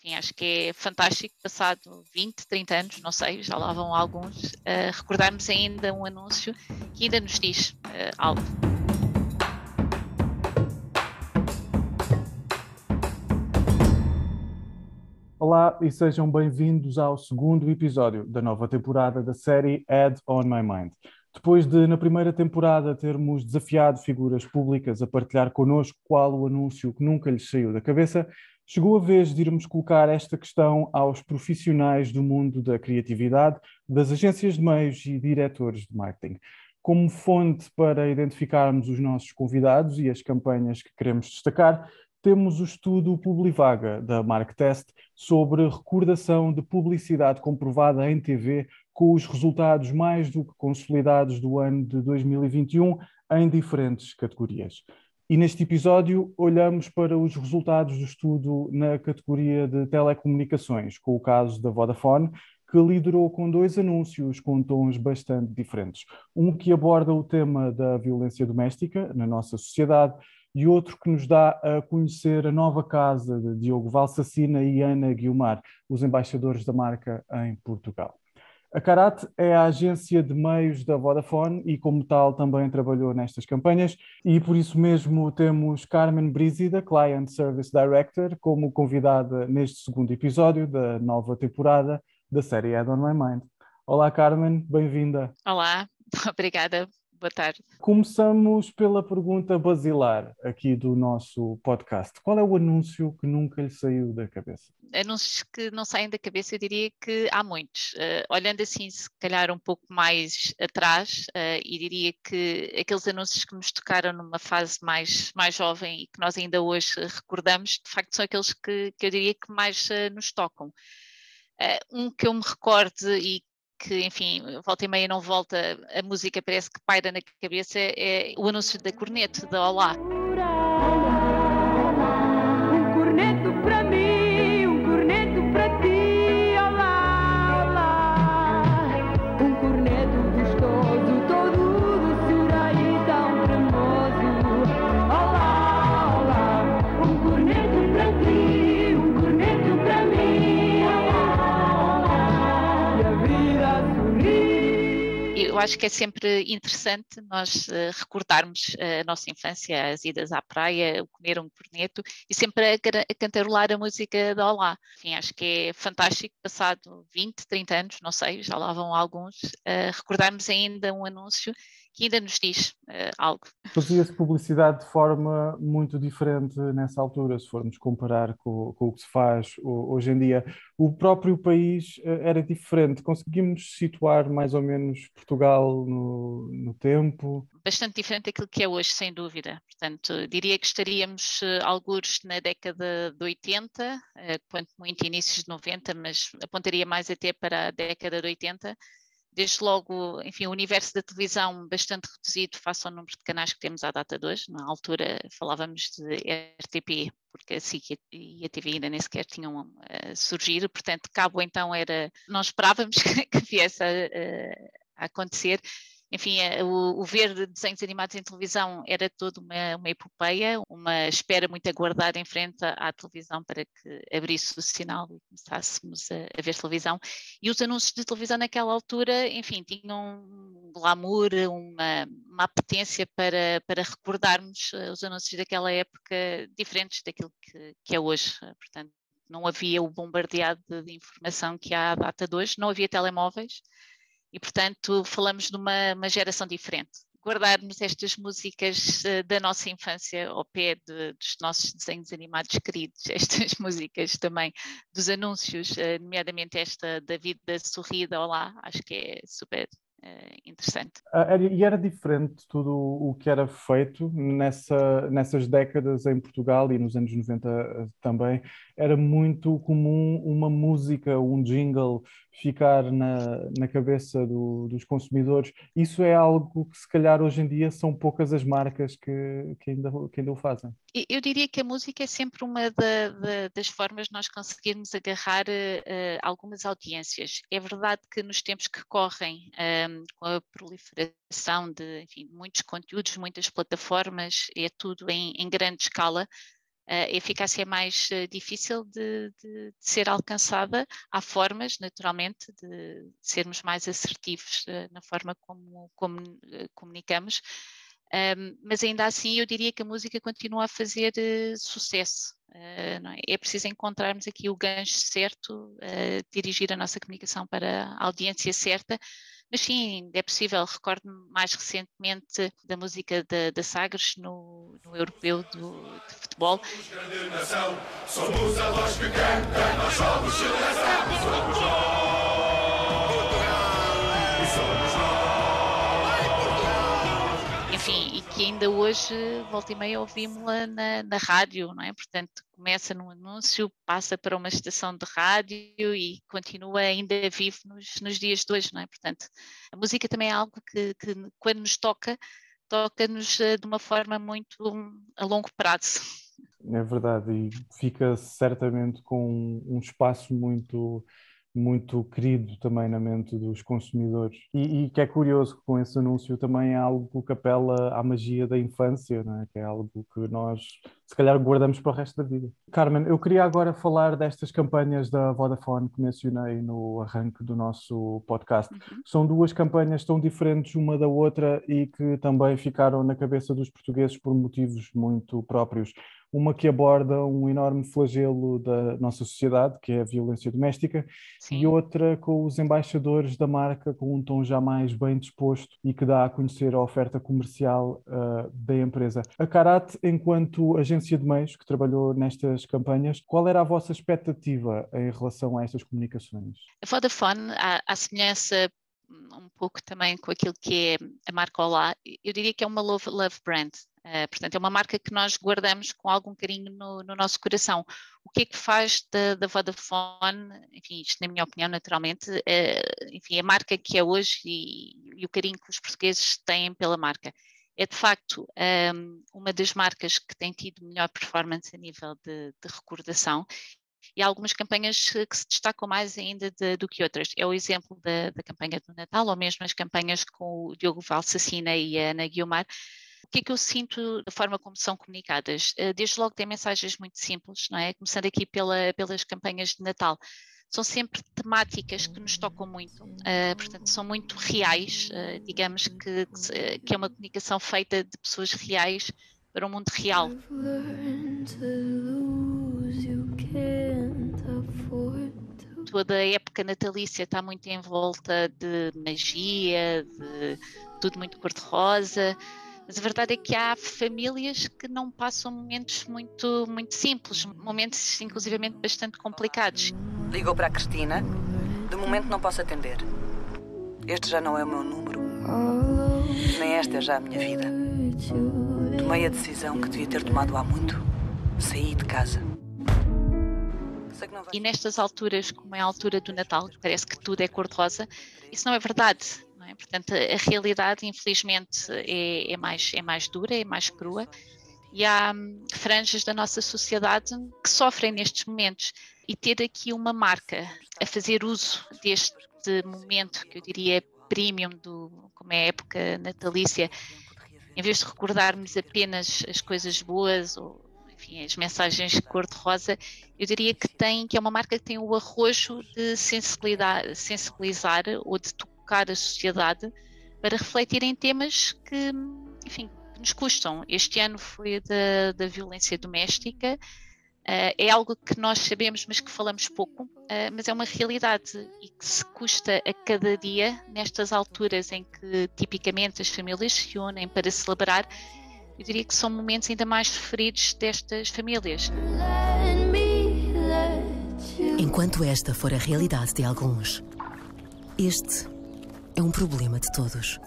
Enfim, acho que é fantástico, passado 20, 30 anos, não sei, já lá vão alguns, recordarmos ainda um anúncio que ainda nos diz algo. Olá e sejam bem-vindos ao segundo episódio da nova temporada da série Ad on My Mind. Depois de, na primeira temporada, termos desafiado figuras públicas a partilhar connosco qual o anúncio que nunca lhes saiu da cabeça, chegou a vez de irmos colocar esta questão aos profissionais do mundo da criatividade, das agências de meios e diretores de marketing. Como fonte para identificarmos os nossos convidados e as campanhas que queremos destacar, temos o estudo Publivaga, da Marktest, sobre recordação de publicidade comprovada em TV, com os resultados mais do que consolidados do ano de 2021 em diferentes categorias. E neste episódio olhamos para os resultados do estudo na categoria de telecomunicações, com o caso da Vodafone, que liderou com 2 anúncios com tons bastante diferentes. Um que aborda o tema da violência doméstica na nossa sociedade e outro que nos dá a conhecer a nova casa de Diogo Valsacina e Ana Guiomar, os embaixadores da marca em Portugal. A Carat é a agência de meios da Vodafone e, como tal, também trabalhou nestas campanhas e, por isso mesmo, temos Carmen Brízida, Client Service Director, como convidada neste segundo episódio da nova temporada da série Ad on My Mind. Olá, Carmen, bem-vinda. Olá, obrigada, boa tarde. Começamos pela pergunta basilar aqui do nosso podcast. Qual é o anúncio que nunca lhe saiu da cabeça? Anúncios que não saem da cabeça, eu diria que há muitos. Olhando assim, se calhar um pouco mais atrás, e diria que aqueles anúncios que nos tocaram numa fase mais jovem e que nós ainda hoje recordamos, de facto são aqueles que eu diria que mais nos tocam. Um que eu me recordo e que, enfim, volta e meia não volta, a música parece que paira na cabeça, é o anúncio da Corneto, da Olá. Um corneto para mim, um corneto para ti, olá, olá. Um corneto gostoso, todo doçura e tão cremoso, olá, olá. Um corneto para ti, um corneto para mim, olá, olá. E a vida sorri. Eu acho que é sempre interessante nós recordarmos a nossa infância, as idas à praia, o comer um corneto e sempre a cantarolar a música da Olá. Enfim, acho que é fantástico, passado 20, 30 anos, não sei, já lá vão alguns, recordarmos ainda um anúncio que ainda nos diz algo. Fazia-se publicidade de forma muito diferente nessa altura, se formos comparar com o que se faz hoje em dia. O próprio país era diferente. Conseguimos situar mais ou menos Portugal no tempo. Bastante diferente daquilo que é hoje, sem dúvida. Portanto, diria que estaríamos algures na década de 80, quanto muito inícios de 90, mas apontaria mais até para a década de 80. Desde logo, enfim, o universo da televisão bastante reduzido face ao número de canais que temos à data de hoje. Na altura falávamos de RTP, porque a SIC e a TV ainda nem sequer tinham surgido, portanto, cabo então era, não esperávamos que viesse a acontecer. Enfim, o ver desenhos animados em televisão era toda uma epopeia, uma espera muito aguardada em frente à televisão para que abrisse o sinal e começássemos a ver televisão. E os anúncios de televisão naquela altura, enfim, tinham um glamour, uma apetência para recordarmos os anúncios daquela época diferentes daquilo que é hoje. Portanto, não havia o bombardeado de informação que há à data de hoje, não havia telemóveis. E, portanto, falamos de uma geração diferente. Guardarmos estas músicas da nossa infância ao pé dos nossos desenhos animados queridos, estas músicas também dos anúncios, nomeadamente esta da Vida Sorrida, olá, acho que é super interessante. E era diferente tudo o que era feito nessas décadas em Portugal e nos anos 90 também. Era muito comum uma música, um jingle ficar na cabeça dos consumidores. Isso é algo que, se calhar, hoje em dia são poucas as marcas que ainda o fazem. Eu diria que a música é sempre uma das formas de nós conseguirmos agarrar algumas audiências. É verdade que nos tempos que correm, com a proliferação de, enfim, muitos conteúdos, muitas plataformas, é tudo em grande escala, A eficácia é mais difícil de ser alcançada. Há formas, naturalmente, de sermos mais assertivos na forma como comunicamos, mas ainda assim eu diria que a música continua a fazer sucesso. Não é? É preciso encontrarmos aqui o gancho certo, dirigir a nossa comunicação para a audiência certa. Mas sim, é possível. Recordo-me mais recentemente da música da Sagres no Europeu de Futebol. Somos grande nação, somos a voz que canta, nós somos geração, somos nós, e somos nós. Enfim, e que ainda hoje, volta e meia, ouvimos-la na rádio, não é? Portanto, começa num anúncio, passa para uma estação de rádio e continua ainda vivo nos dias de hoje, não é? Portanto, a música também é algo que quando nos toca-nos de uma forma muito a longo prazo. É verdade, e fica certamente com um espaço muito, muito querido também na mente dos consumidores. E que é curioso que com esse anúncio também é algo que apela à magia da infância, não é? Que é algo que nós se calhar guardamos para o resto da vida. Carmen, eu queria agora falar destas campanhas da Vodafone que mencionei no arranque do nosso podcast. São duas campanhas tão diferentes uma da outra e que também ficaram na cabeça dos portugueses por motivos muito próprios. Uma que aborda um enorme flagelo da nossa sociedade, que é a violência doméstica, Sim. E outra com os embaixadores da marca com um tom já mais bem disposto e que dá a conhecer a oferta comercial da empresa. A Carat, enquanto agência de meios que trabalhou nestas campanhas, qual era a vossa expectativa em relação a estas comunicações? A Vodafone, à semelhança um pouco também com aquilo que é a marca Olá, eu diria que é uma love brand. Portanto, é uma marca que nós guardamos com algum carinho no nosso coração. O que é que faz da Vodafone, enfim, isto na minha opinião, naturalmente, enfim, a marca que é hoje e o carinho que os portugueses têm pela marca? É, de facto, uma das marcas que tem tido melhor performance a nível de recordação. E há algumas campanhas que se destacam mais ainda do que outras. É o exemplo da campanha do Natal, ou mesmo as campanhas com o Diogo Valsacina e a Ana Guiomar. O que é que eu sinto da forma como são comunicadas? Desde logo tem mensagens muito simples, não é? Começando aqui pelas campanhas de Natal. São sempre temáticas que nos tocam muito, portanto são muito reais, digamos que é uma comunicação feita de pessoas reais para o mundo real. Toda a época natalícia está muito em volta de magia, de tudo muito cor-de-rosa, mas a verdade é que há famílias que não passam momentos muito, muito simples, momentos inclusivamente bastante complicados. Ligou para a Cristina, de momento não posso atender. Este já não é o meu número, nem esta é já a minha vida. Tomei a decisão que devia ter tomado há muito. Saí de casa. E nestas alturas, como é a altura do Natal, que parece que tudo é cor-de-rosa, isso não é verdade, não é? Portanto, a realidade, infelizmente, é mais dura, é mais crua, e há franjas da nossa sociedade que sofrem nestes momentos. E ter aqui uma marca a fazer uso deste momento, que eu diria premium, como é a época natalícia, em vez de recordarmos apenas as coisas boas ou enfim, as mensagens cor-de-rosa, eu diria que é uma marca que tem o arrojo de sensibilizar ou de tocar a sociedade para refletir em temas que, enfim, que nos custam. Este ano foi da violência doméstica, é algo que nós sabemos, mas que falamos pouco, mas é uma realidade e que se custa a cada dia, nestas alturas em que tipicamente as famílias se unem para celebrar. Eu diria que são momentos ainda mais preferidos destas famílias. Enquanto esta for a realidade de alguns, este é um problema de todos.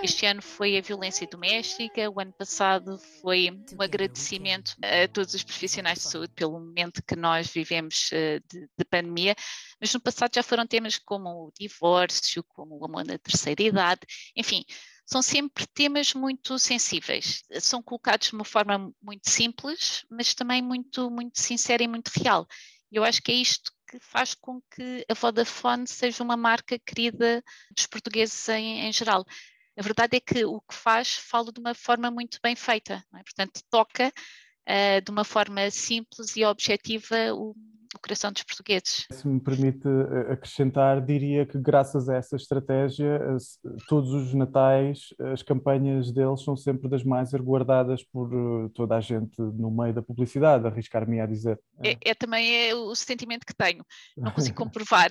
Este ano foi a violência doméstica, o ano passado foi um agradecimento a todos os profissionais de saúde pelo momento que nós vivemos de pandemia, mas no passado já foram temas como o divórcio, como o amor na terceira idade, enfim, são sempre temas muito sensíveis, são colocados de uma forma muito simples, mas também muito, muito sincera e muito real. Eu acho que é isto que faz com que a Vodafone seja uma marca querida dos portugueses em geral. a verdade é que o que faz, fala de uma forma muito bem feita, não é? Portanto, toca de uma forma simples e objetiva o coração dos portugueses. Se me permite acrescentar, diria que graças a essa estratégia, todos os natais, as campanhas deles são sempre das mais aguardadas por toda a gente no meio da publicidade, arriscar-me a dizer. Também o sentimento que tenho, não consigo comprovar,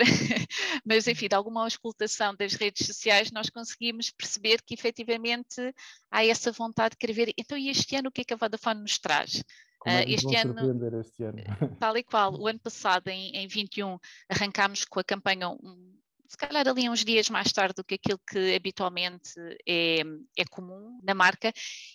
mas enfim, de alguma auscultação das redes sociais nós conseguimos perceber que efetivamente há essa vontade de querer ver, então e este ano o que é que a Vodafone nos traz? Como é que nos vão surpreender este ano? Tal e qual, o ano passado, em 21, arrancámos com a campanha, se calhar ali uns dias mais tarde do que aquilo que habitualmente é comum na marca,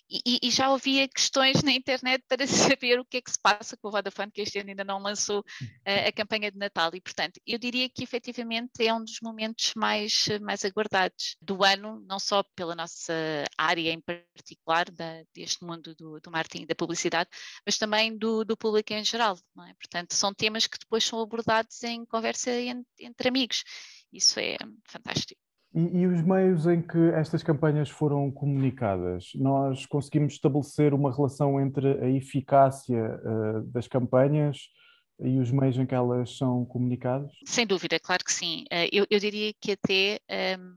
e já havia questões na internet para saber o que é que se passa com a Vodafone, que este ano ainda não lançou a campanha de Natal, e portanto, eu diria que efetivamente é um dos momentos mais aguardados do ano, não só pela nossa área em particular, deste mundo do marketing e da publicidade, mas também do público em geral, não é? Portanto, são temas que depois são abordados em conversa entre amigos. Isso é fantástico. E os meios em que estas campanhas foram comunicadas? Nós conseguimos estabelecer uma relação entre a eficácia das campanhas e os meios em que elas são comunicadas? Sem dúvida, claro que sim. Eu diria que até,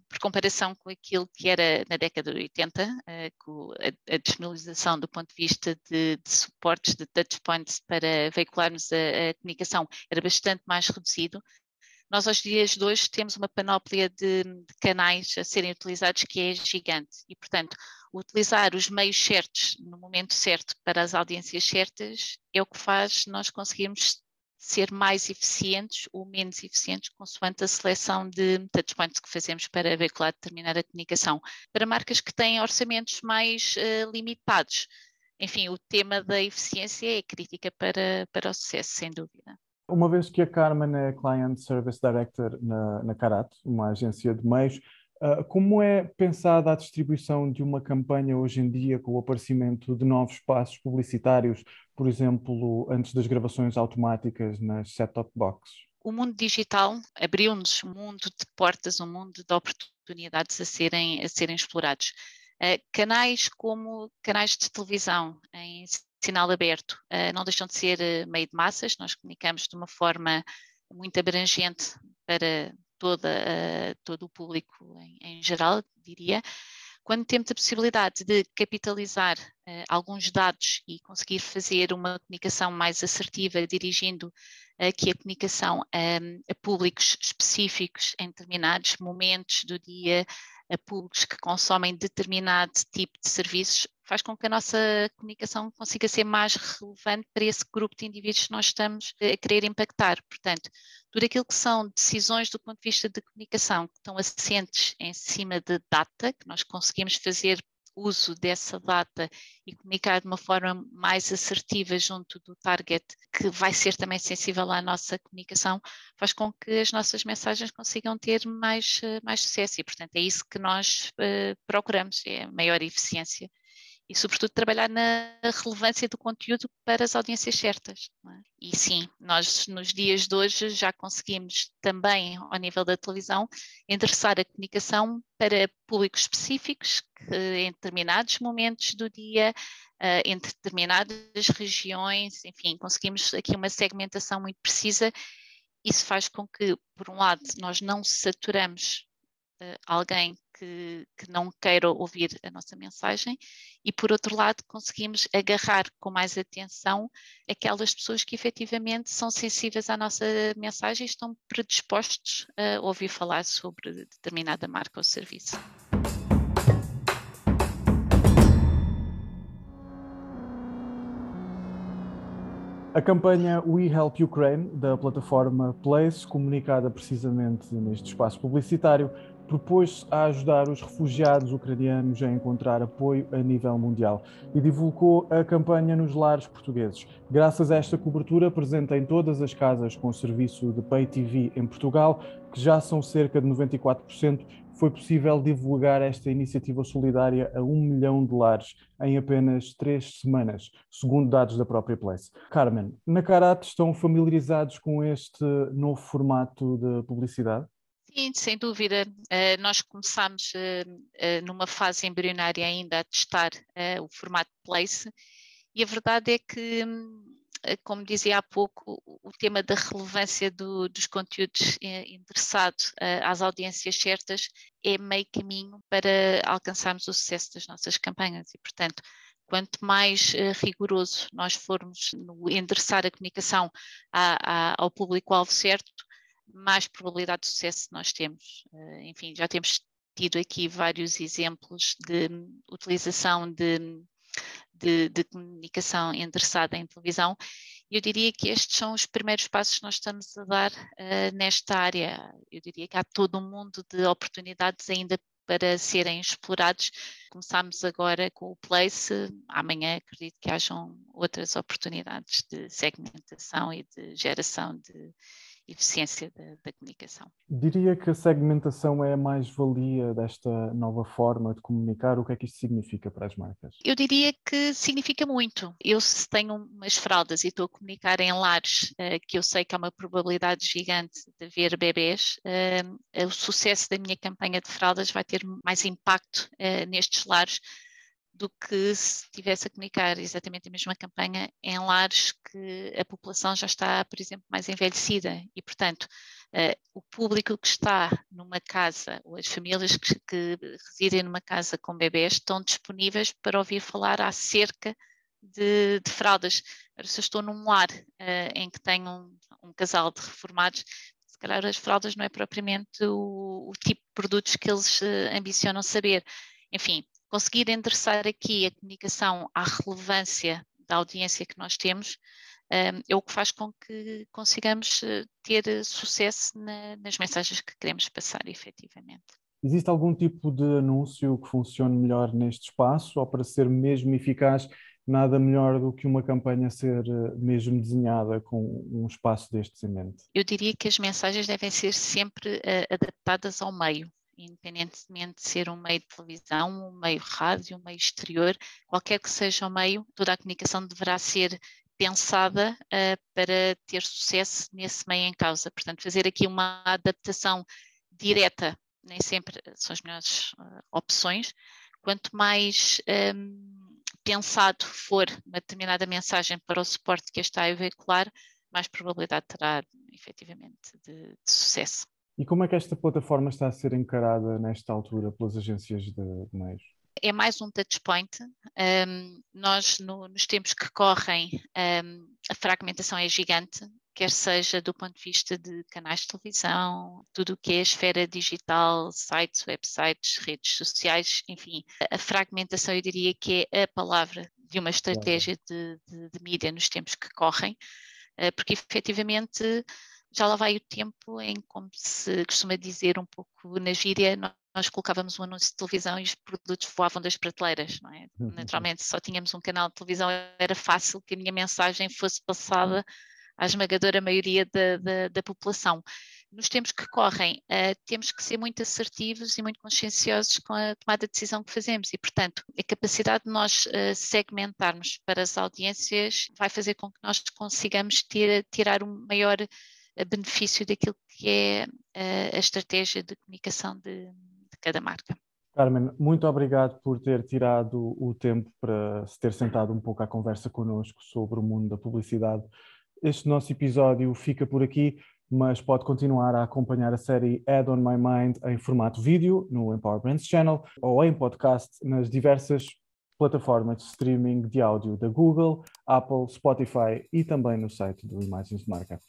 por comparação com aquilo que era na década de 80, com a disponibilização do ponto de vista de suportes, de touchpoints para veicularmos a comunicação, era bastante mais reduzido. Nós, aos dias de hoje, temos uma panóplia de canais a serem utilizados que é gigante e, portanto, utilizar os meios certos no momento certo para as audiências certas é o que faz nós conseguirmos ser mais eficientes ou menos eficientes consoante a seleção de touchpoints que fazemos para veicular determinada comunicação. Para marcas que têm orçamentos mais limitados, enfim, o tema da eficiência é crítica para o sucesso, sem dúvida. Uma vez que a Carmen é Client Service Director na Carat, uma agência de meios, como é pensada a distribuição de uma campanha hoje em dia com o aparecimento de novos espaços publicitários, por exemplo, antes das gravações automáticas nas set-top boxes? O mundo digital abriu-nos um mundo de portas, um mundo de oportunidades a serem explorados. Canais como canais de televisão em sinal aberto não deixam de ser meio de massas, nós comunicamos de uma forma muito abrangente para todo o público em geral, diria. Quando temos a possibilidade de capitalizar alguns dados e conseguir fazer uma comunicação mais assertiva, dirigindo aqui a comunicação a públicos específicos em determinados momentos do dia, a públicos que consomem determinado tipo de serviços, faz com que a nossa comunicação consiga ser mais relevante para esse grupo de indivíduos que nós estamos a querer impactar. Portanto, tudo aquilo que são decisões do ponto de vista de comunicação que estão assentes em cima de data, que nós conseguimos fazer uso dessa data e comunicar de uma forma mais assertiva junto do target, que vai ser também sensível à nossa comunicação, faz com que as nossas mensagens consigam ter mais sucesso e, portanto, é isso que nós procuramos, é a maior eficiência e, sobretudo, trabalhar na relevância do conteúdo para as audiências certas. Não é? E sim, nós nos dias de hoje já conseguimos também, ao nível da televisão, endereçar a comunicação para públicos específicos que em determinados momentos do dia, em determinadas regiões, enfim, conseguimos aqui uma segmentação muito precisa. Isso faz com que, por um lado, nós não saturamos alguém que não queira ouvir a nossa mensagem e, por outro lado, conseguimos agarrar com mais atenção aquelas pessoas que efetivamente são sensíveis à nossa mensagem e estão predispostos a ouvir falar sobre determinada marca ou serviço. A campanha We Help Ukraine, da plataforma Place, comunicada precisamente neste espaço publicitário, propôs-se a ajudar os refugiados ucranianos a encontrar apoio a nível mundial e divulgou a campanha nos lares portugueses. Graças a esta cobertura presente em todas as casas com serviço de Pay TV em Portugal, que já são cerca de 94%, foi possível divulgar esta iniciativa solidária a 1 milhão de lares em apenas 3 semanas, segundo dados da própria Place. Carmen, na Carat estão familiarizados com este novo formato de publicidade? Sim, sem dúvida. Nós começámos numa fase embrionária ainda a testar o formato Place, e a verdade é que, como dizia há pouco, o tema da relevância dos conteúdos endereçados às audiências certas é meio caminho para alcançarmos o sucesso das nossas campanhas, e portanto, quanto mais rigoroso nós formos no endereçar a comunicação ao público-alvo certo, mais probabilidade de sucesso nós temos. Enfim, já temos tido aqui vários exemplos de utilização de comunicação endereçada em televisão. Eu diria que estes são os primeiros passos que nós estamos a dar nesta área. Eu diria que há todo um mundo de oportunidades ainda para serem explorados. Começámos agora com o Place, amanhã acredito que hajam outras oportunidades de segmentação e de geração de eficiência da comunicação. Diria que a segmentação é a mais-valia desta nova forma de comunicar. O que é que isto significa para as marcas? Eu diria que significa muito. Eu, se tenho umas fraldas e estou a comunicar em lares que eu sei que há uma probabilidade gigante de haver bebés, o sucesso da minha campanha de fraldas vai ter mais impacto nestes lares do que se estivesse a comunicar exatamente a mesma campanha em lares que a população já está, por exemplo, mais envelhecida e, portanto, o público que está numa casa ou as famílias que residem numa casa com bebés estão disponíveis para ouvir falar acerca de fraldas. Se eu estou num lar em que tenho um casal de reformados, se calhar as fraldas não é propriamente o tipo de produtos que eles ambicionam saber. Enfim, conseguir endereçar aqui a comunicação à relevância da audiência que nós temos é o que faz com que consigamos ter sucesso nas mensagens que queremos passar, efetivamente. Existe algum tipo de anúncio que funcione melhor neste espaço, ou para ser mesmo eficaz, nada melhor do que uma campanha ser mesmo desenhada com um espaço destes em mente? Eu diria que as mensagens devem ser sempre adaptadas ao meio, independentemente de ser um meio de televisão, um meio rádio, um meio exterior, qualquer que seja o meio, toda a comunicação deverá ser pensada para ter sucesso nesse meio em causa. Portanto, fazer aqui uma adaptação direta nem sempre são as melhores opções. Quanto mais pensado for uma determinada mensagem para o suporte que a está a veicular, mais probabilidade terá, efetivamente, de sucesso. E como é que esta plataforma está a ser encarada nesta altura pelas agências de meios? É mais um touchpoint. Nós, nos tempos que correm, a fragmentação é gigante, quer seja do ponto de vista de canais de televisão, tudo o que é a esfera digital, sites, websites, redes sociais, enfim. A fragmentação, eu diria que é a palavra de uma estratégia de mídia nos tempos que correm, porque efetivamente já lá vai o tempo em, como se costuma dizer um pouco na gíria, nós colocávamos um anúncio de televisão e os produtos voavam das prateleiras, não é? Naturalmente, se só tínhamos um canal de televisão, era fácil que a minha mensagem fosse passada à esmagadora maioria da população. Nos tempos que correm, temos que ser muito assertivos e muito conscienciosos com a tomada de decisão que fazemos e, portanto, a capacidade de nós segmentarmos para as audiências vai fazer com que nós consigamos tirar um maior benefício daquilo que é a estratégia de comunicação de cada marca. Carmen, muito obrigado por ter tirado o tempo para se ter sentado um pouco à conversa connosco sobre o mundo da publicidade. Este nosso episódio fica por aqui, mas pode continuar a acompanhar a série Ad on My Mind em formato vídeo no Empower Brands Channel ou em podcast nas diversas plataformas de streaming de áudio da Google, Apple, Spotify e também no site do Imagens de Marca.